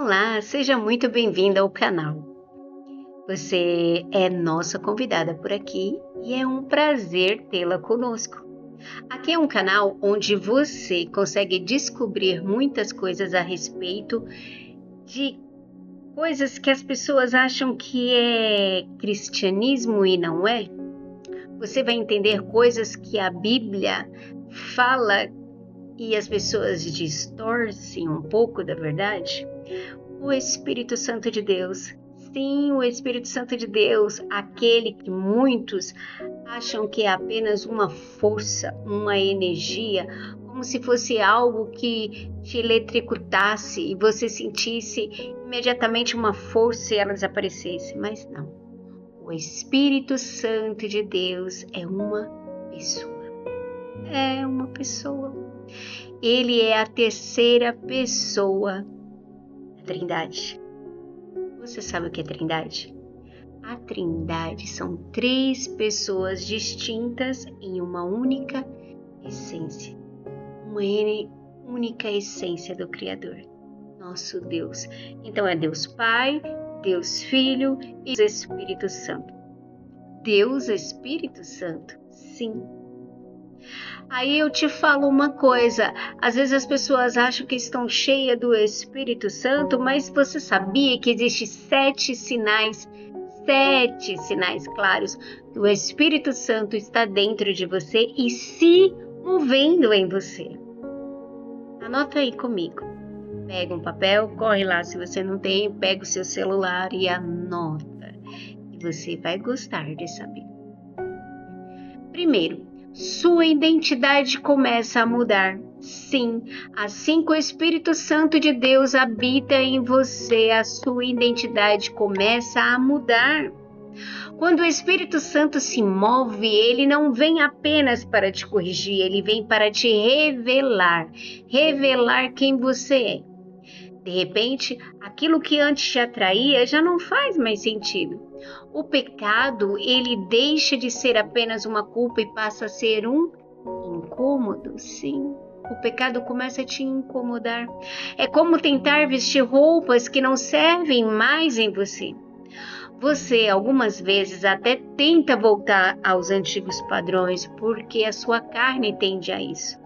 Olá, seja muito bem-vinda ao canal. Você é nossa convidada por aqui e é um prazer tê-la conosco. Aqui é um canal onde você consegue descobrir muitas coisas a respeito de coisas que as pessoas acham que é cristianismo e não é. Você vai entender coisas que a Bíblia fala e as pessoas distorcem um pouco da verdade. O Espírito Santo de Deus. Sim, o Espírito Santo de Deus, aquele que muitos acham que é apenas uma força, uma energia, como se fosse algo que te eletrocutasse e você sentisse imediatamente uma força e ela desaparecesse. Mas não. O Espírito Santo de Deus é uma pessoa. É uma pessoa. Ele é a terceira pessoa da Trindade. Você sabe o que é Trindade? A Trindade são três pessoas distintas em uma única essência. Uma única essência do Criador, nosso Deus. Então é Deus Pai, Deus Filho e Deus Espírito Santo. Deus Espírito Santo, sim. Aí eu te falo uma coisa, às vezes as pessoas acham que estão cheias do Espírito Santo, mas você sabia que existem 7 sinais claros que o Espírito Santo está dentro de você e se movendo em você? Anota aí comigo. Pega um papel, corre lá se você não tem, pega o seu celular e anota. E você vai gostar de saber. Primeiro, sua identidade começa a mudar. Sim, assim que o Espírito Santo de Deus habita em você, a sua identidade começa a mudar. Quando o Espírito Santo se move, ele não vem apenas para te corrigir, ele vem para te revelar quem você é. De repente, aquilo que antes te atraía já não faz mais sentido. O pecado, ele deixa de ser apenas uma culpa e passa a ser um incômodo, sim. O pecado começa a te incomodar. É como tentar vestir roupas que não servem mais em você. Você, algumas vezes, até tenta voltar aos antigos padrões porque a sua carne tende a isso.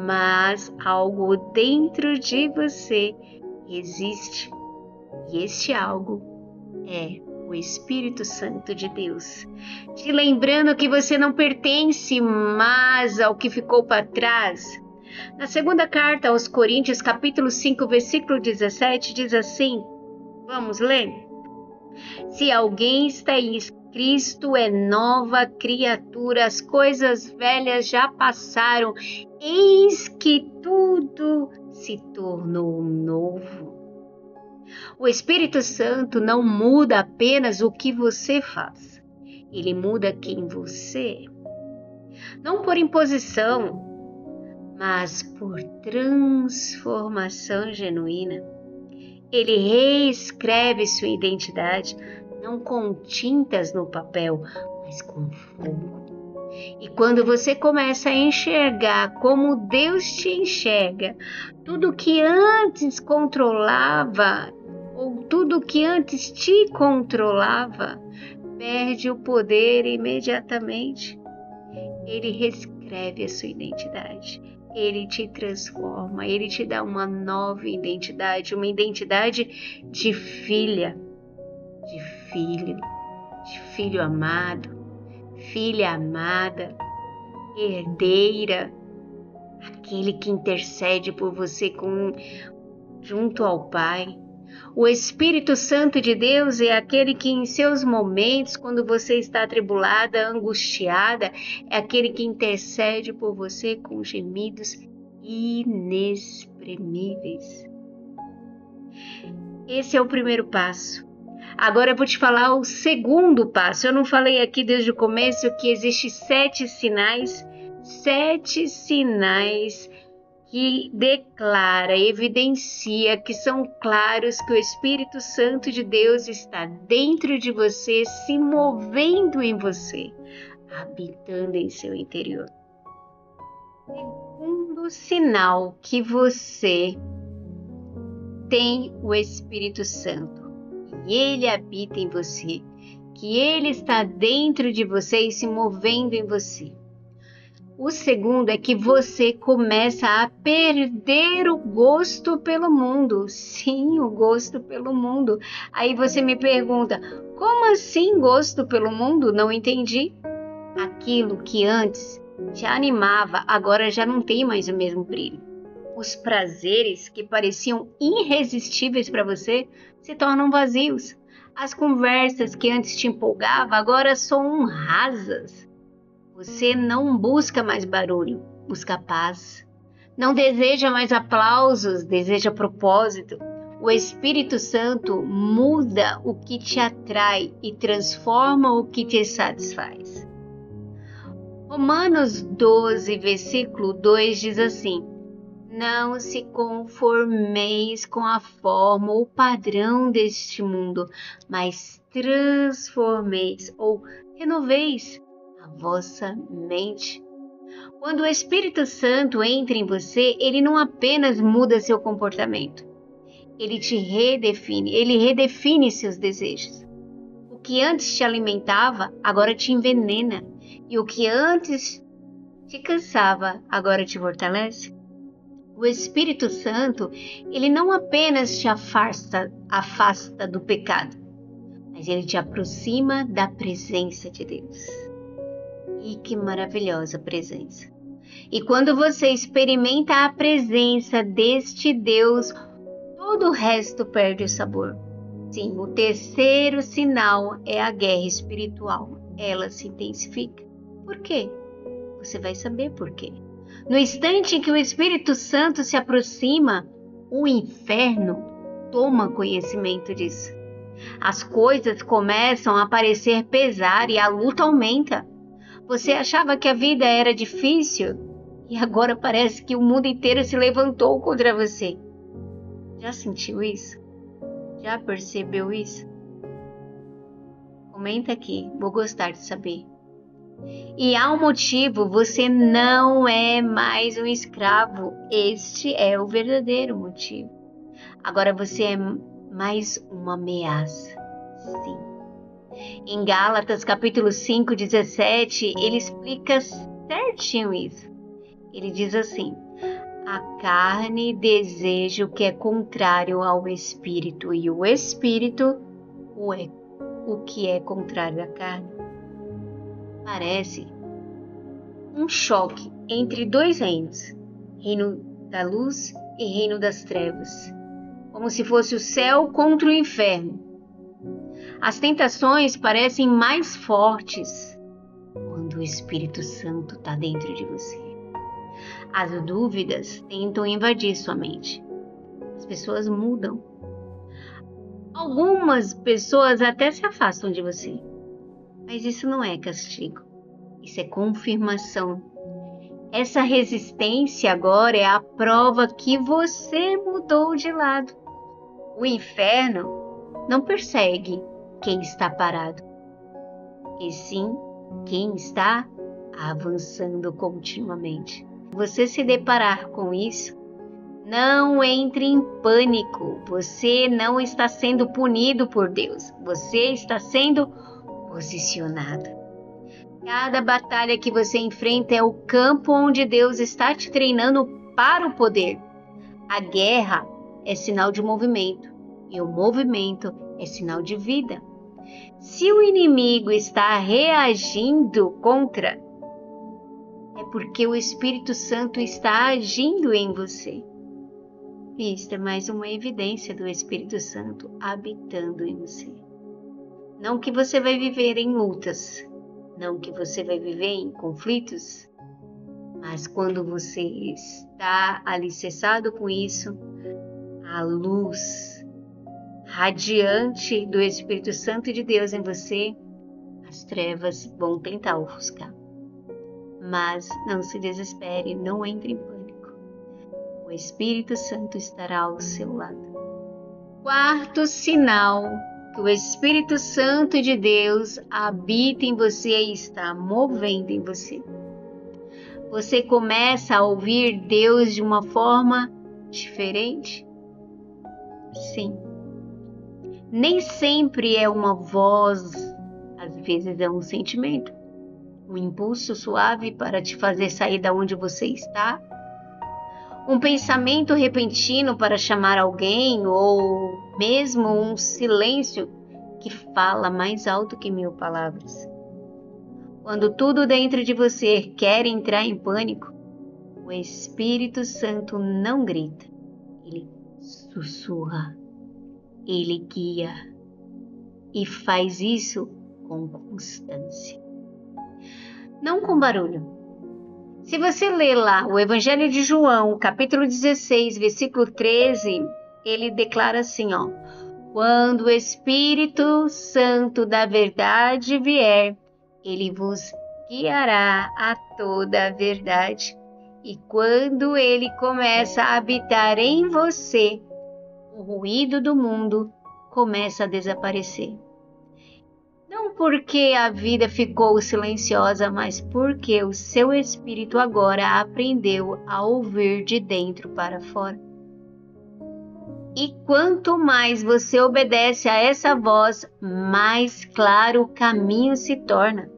Mas algo dentro de você existe. E este algo é o Espírito Santo de Deus, te lembrando que você não pertence mais ao que ficou para trás. Na segunda carta aos Coríntios, capítulo 5, versículo 17, diz assim, vamos ler? Se alguém está em Cristo é nova criatura, as coisas velhas já passaram, eis que tudo se tornou novo. O Espírito Santo não muda apenas o que você faz, ele muda quem você é. Não por imposição, mas por transformação genuína. Ele reescreve sua identidade, não com tintas no papel, mas com fogo. E quando você começa a enxergar como Deus te enxerga, tudo que antes controlava, ou tudo que antes te controlava, perde o poder imediatamente. Ele reescreve a sua identidade. Ele te transforma, ele te dá uma nova identidade, uma identidade de filha, de filho amado, filha amada, herdeira, aquele que intercede por você junto ao Pai. O Espírito Santo de Deus é aquele que em seus momentos, quando você está atribulada, angustiada, é aquele que intercede por você com gemidos inexprimíveis. Esse é o primeiro passo. Agora eu vou te falar o segundo passo. Eu não falei aqui desde o começo que existem 7 sinais que declara, evidencia, que são claros que o Espírito Santo de Deus está dentro de você, se movendo em você, habitando em seu interior. Segundo sinal que você tem o Espírito Santo e ele habita em você, que ele está dentro de você e se movendo em você. O segundo é que você começa a perder o gosto pelo mundo. Sim, o gosto pelo mundo. Aí você me pergunta, como assim gosto pelo mundo? Não entendi. Aquilo que antes te animava, agora já não tem mais o mesmo brilho. Os prazeres que pareciam irresistíveis para você se tornam vazios. As conversas que antes te empolgavam agora são rasas. Você não busca mais barulho, busca paz. Não deseja mais aplausos, deseja propósito. O Espírito Santo muda o que te atrai e transforma o que te satisfaz. Romanos 12, versículo 2 diz assim: não se conformeis com a forma ou padrão deste mundo, mas transformeis ou renoveis a vossa mente. Quando o Espírito Santo entra em você, ele não apenas muda seu comportamento, ele te redefine, ele redefine seus desejos. O que antes te alimentava, agora te envenena, e o que antes te cansava, agora te fortalece. O Espírito Santo, ele não apenas te afasta do pecado, mas ele te aproxima da presença de Deus. E que maravilhosa presença! E quando você experimenta a presença deste Deus, todo o resto perde o sabor. Sim, o terceiro sinal é a guerra espiritual. Ela se intensifica. Por quê? Você vai saber por quê. No instante em que o Espírito Santo se aproxima, o inferno toma conhecimento disso. As coisas começam a parecer pesar e a luta aumenta. Você achava que a vida era difícil e agora parece que o mundo inteiro se levantou contra você. Já sentiu isso? Já percebeu isso? Comenta aqui, vou gostar de saber. E há um motivo, você não é mais um escravo. Este é o verdadeiro motivo. Agora você é mais uma ameaça. Sim. Em Gálatas capítulo 5, 17, ele explica certinho isso. Ele diz assim: a carne deseja o que é contrário ao espírito, e o espírito o que é contrário à carne. Parece um choque entre dois reinos, reino da luz e reino das trevas, como se fosse o céu contra o inferno. As tentações parecem mais fortes quando o Espírito Santo está dentro de você. As dúvidas tentam invadir sua mente. As pessoas mudam. Algumas pessoas até se afastam de você. Mas isso não é castigo. Isso é confirmação. Essa resistência agora é a prova que você mudou de lado. O inferno não persegue quem está parado, e sim quem está avançando continuamente. Você se deparar com isso, não entre em pânico. Você não está sendo punido por Deus. Você está sendo posicionado. Cada batalha que você enfrenta é o campo onde Deus está te treinando para o poder. A guerra é sinal de movimento e o movimento é sinal de vida. Se o inimigo está reagindo contra, é porque o Espírito Santo está agindo em você. Isto é mais uma evidência do Espírito Santo habitando em você. Não que você vai viver em lutas, não que você vai viver em conflitos, mas quando você está alicerçado com isso, a luz radiante do Espírito Santo de Deus em você, as trevas vão tentar ofuscar. Mas não se desespere, não entre em pânico. O Espírito Santo estará ao seu lado. Quarto sinal que o Espírito Santo de Deus habita em você e está movendo em você. Você começa a ouvir Deus de uma forma diferente. Sim. Nem sempre é uma voz, às vezes é um sentimento, um impulso suave para te fazer sair da onde você está, um pensamento repentino para chamar alguém ou mesmo um silêncio que fala mais alto que 1000 palavras. Quando tudo dentro de você quer entrar em pânico, o Espírito Santo não grita, ele sussurra, ele guia e faz isso com constância, não com barulho. Se você ler lá o Evangelho de João, capítulo 16, versículo 13, ele declara assim, ó: quando o Espírito Santo da verdade vier, ele vos guiará a toda a verdade. E quando ele começa a habitar em você, o ruído do mundo começa a desaparecer. Não porque a vida ficou silenciosa, mas porque o seu espírito agora aprendeu a ouvir de dentro para fora. E quanto mais você obedece a essa voz, mais claro o caminho se torna.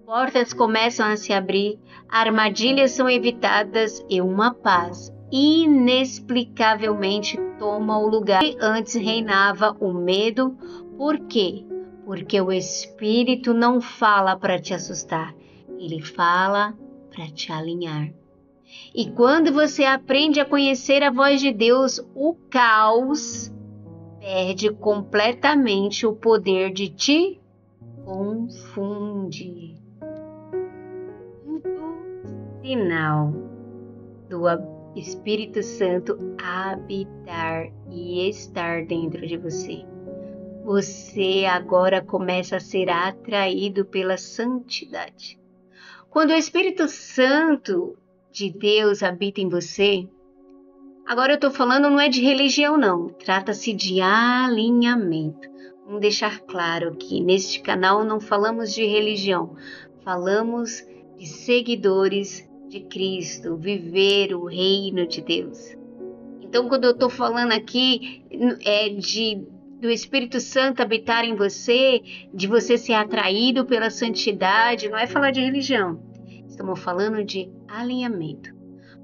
Portas começam a se abrir, armadilhas são evitadas e uma paz inexplicavelmente toma o lugar que antes reinava o medo. Por quê? Porque o Espírito não fala para te assustar, ele fala para te alinhar. E quando você aprende a conhecer a voz de Deus, o caos perde completamente o poder de te confundir. Sinal do Espírito Santo habitar e estar dentro de você. Você agora começa a ser atraído pela santidade. Quando o Espírito Santo de Deus habita em você, agora eu estou falando não é de religião não, trata-se de alinhamento. Vamos deixar claro que neste canal não falamos de religião, falamos de seguidores de Cristo, viver o reino de Deus. Então quando eu estou falando aqui do Espírito Santo habitar em você, de você ser atraído pela santidade, não é falar de religião. Estamos falando de alinhamento.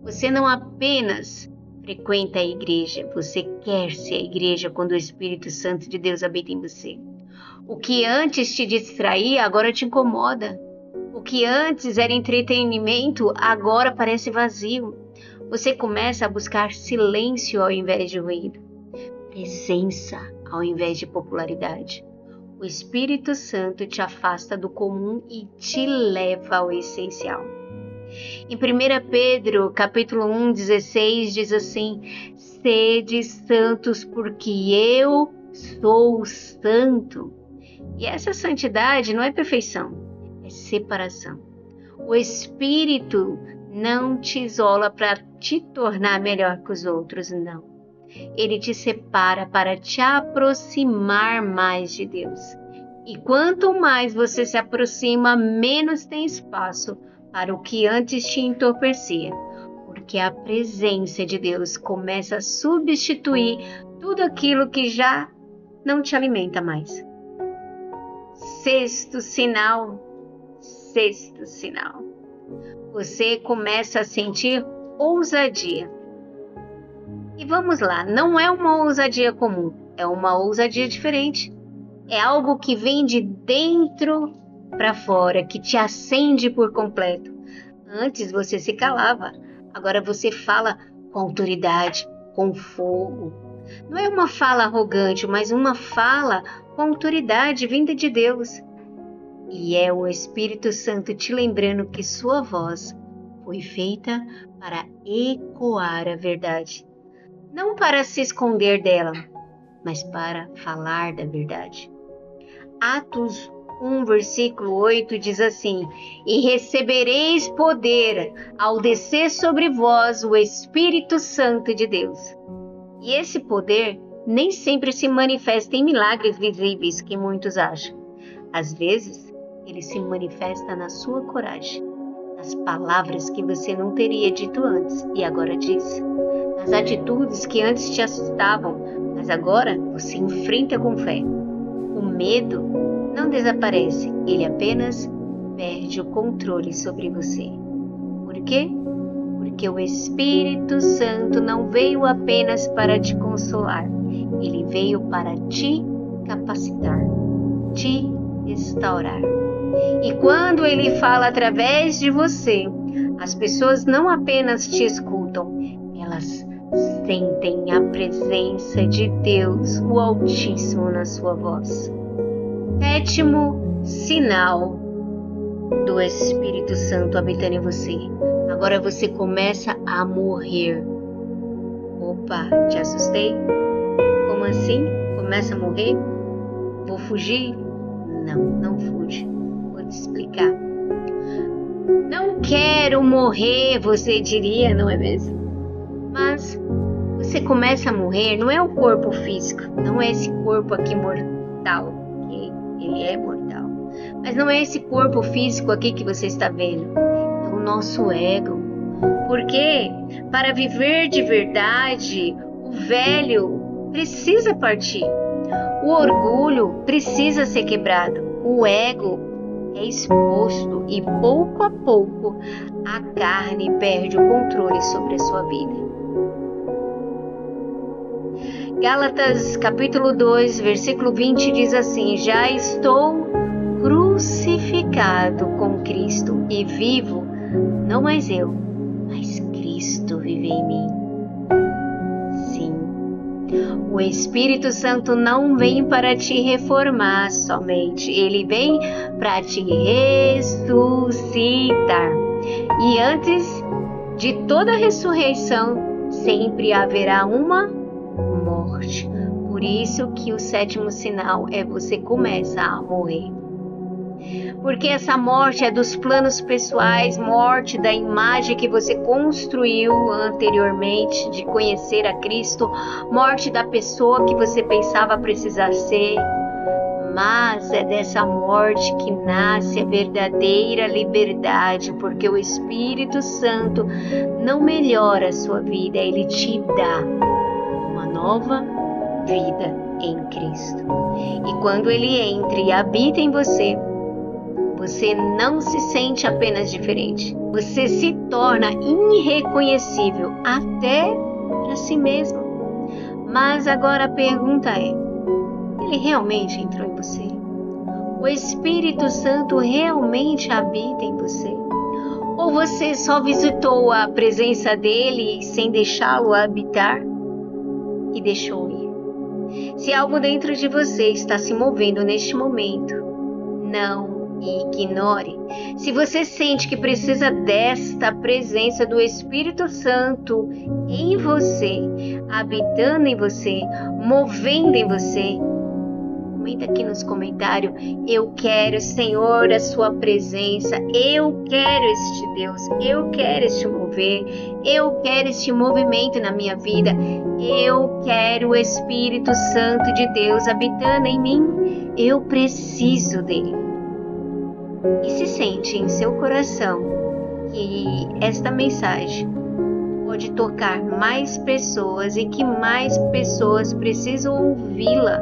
Você não apenas frequenta a igreja, você quer ser a igreja quando o Espírito Santo de Deus habita em você. O que antes te distraía, agora te incomoda. O que antes era entretenimento, agora parece vazio. Você começa a buscar silêncio ao invés de ruído, presença ao invés de popularidade. O Espírito Santo te afasta do comum e te leva ao essencial. Em 1 Pedro, capítulo 1, 16, diz assim: sede santos porque eu sou santo. E essa santidade não é perfeição, é separação. O Espírito não te isola para te tornar melhor que os outros, não. Ele te separa para te aproximar mais de Deus. E quanto mais você se aproxima, menos tem espaço para o que antes te entorpecia, porque a presença de Deus começa a substituir tudo aquilo que já não te alimenta mais. Sexto sinal. Você começa a sentir ousadia. E vamos lá, não é uma ousadia comum, é uma ousadia diferente. É algo que vem de dentro para fora, que te acende por completo. Antes você se calava, agora você fala com autoridade, com fogo. Não é uma fala arrogante, mas uma fala com autoridade vinda de Deus. E é o Espírito Santo te lembrando que sua voz foi feita para ecoar a verdade. Não para se esconder dela, mas para falar da verdade. Atos 1, versículo 8 diz assim: e recebereis poder ao descer sobre vós o Espírito Santo de Deus. E esse poder nem sempre se manifesta em milagres visíveis que muitos acham. Às vezes, ele se manifesta na sua coragem, nas palavras que você não teria dito antes e agora diz, nas atitudes que antes te assustavam, nas Mas agora você enfrenta com fé. O medo não desaparece, ele apenas perde o controle sobre você. Por quê? Porque o Espírito Santo não veio apenas para te consolar, ele veio para te capacitar, te restaurar. E quando ele fala através de você, as pessoas não apenas te escutam, elas sentem a presença de Deus, o Altíssimo, na sua voz. 7º sinal do Espírito Santo habitando em você. Agora você começa a morrer. Opa, te assustei? Como assim? Começa a morrer? Vou fugir? Não fuge. Vou te explicar. Não quero morrer, você diria, não é mesmo? Mas você começa a morrer, não é o corpo físico, não é esse corpo aqui mortal, que ele é mortal. Mas não é esse corpo físico aqui que você está vendo, é o nosso ego. Porque para viver de verdade, o velho precisa partir. O orgulho precisa ser quebrado. O ego é exposto e pouco a pouco a carne perde o controle sobre a sua vida. Gálatas capítulo 2, versículo 20 diz assim: já estou crucificado com Cristo e vivo, não mais eu, mas Cristo vive em mim. Sim, o Espírito Santo não vem para te reformar somente, ele vem para te ressuscitar. E antes de toda ressurreição, sempre haverá uma morte. Por isso que o 7º sinal é você começa a morrer. Porque essa morte é dos planos pessoais, morte da imagem que você construiu anteriormente de conhecer a Cristo, morte da pessoa que você pensava precisar ser. Mas é dessa morte que nasce a verdadeira liberdade, porque o Espírito Santo não melhora a sua vida, ele te dá uma nova vida em Cristo. E quando ele entra e habita em você, você não se sente apenas diferente. Você se torna irreconhecível até para si mesmo. Mas agora a pergunta é: ele realmente entrou em você? O Espírito Santo realmente habita em você? Ou você só visitou a presença dele sem deixá-lo habitar e deixou ir? Se algo dentro de você está se movendo neste momento, não ignore. Se você sente que precisa desta presença do Espírito Santo em você, habitando em você, movendo em você, comenta aqui nos comentários: eu quero, Senhor, a sua presença, eu quero este Deus, eu quero este mover, eu quero este movimento na minha vida, eu quero o Espírito Santo de Deus habitando em mim, eu preciso dele. E se sente em seu coração que esta mensagem pode tocar mais pessoas e que mais pessoas precisam ouvi-la,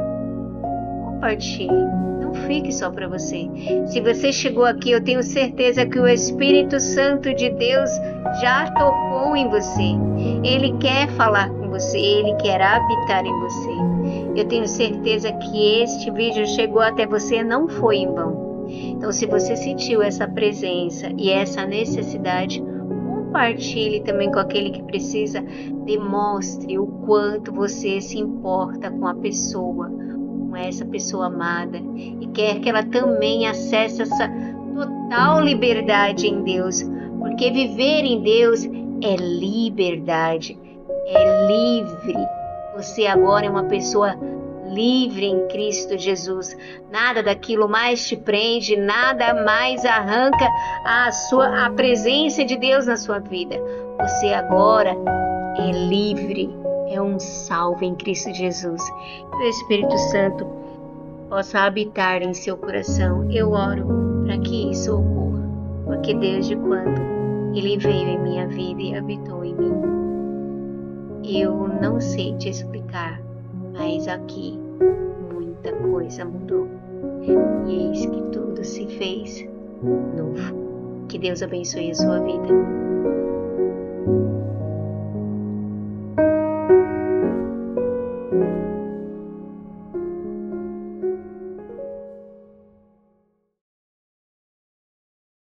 compartilhe, não fique só para você. Se você chegou aqui, eu tenho certeza que o Espírito Santo de Deus já tocou em você. Ele quer falar com você, ele quer habitar em você. Eu tenho certeza que este vídeo chegou até você, não foi em vão. Então, se você sentiu essa presença e essa necessidade, compartilhe também com aquele que precisa. Demonstre o quanto você se importa com a pessoa, com essa pessoa amada, e quer que ela também acesse essa total liberdade em Deus, porque viver em Deus é liberdade, é livre. Você agora é uma pessoa livre em Cristo Jesus. Nada daquilo mais te prende, nada mais arranca a presença de Deus na sua vida. Você agora é livre, é um salvo em Cristo Jesus. Que o Espírito Santo possa habitar em seu coração. Eu oro para que isso ocorra, porque desde quando Ele veio em minha vida e habitou em mim, eu não sei te explicar, mas aqui muita coisa mudou. E eis que tudo se fez novo. Que Deus abençoe a sua vida.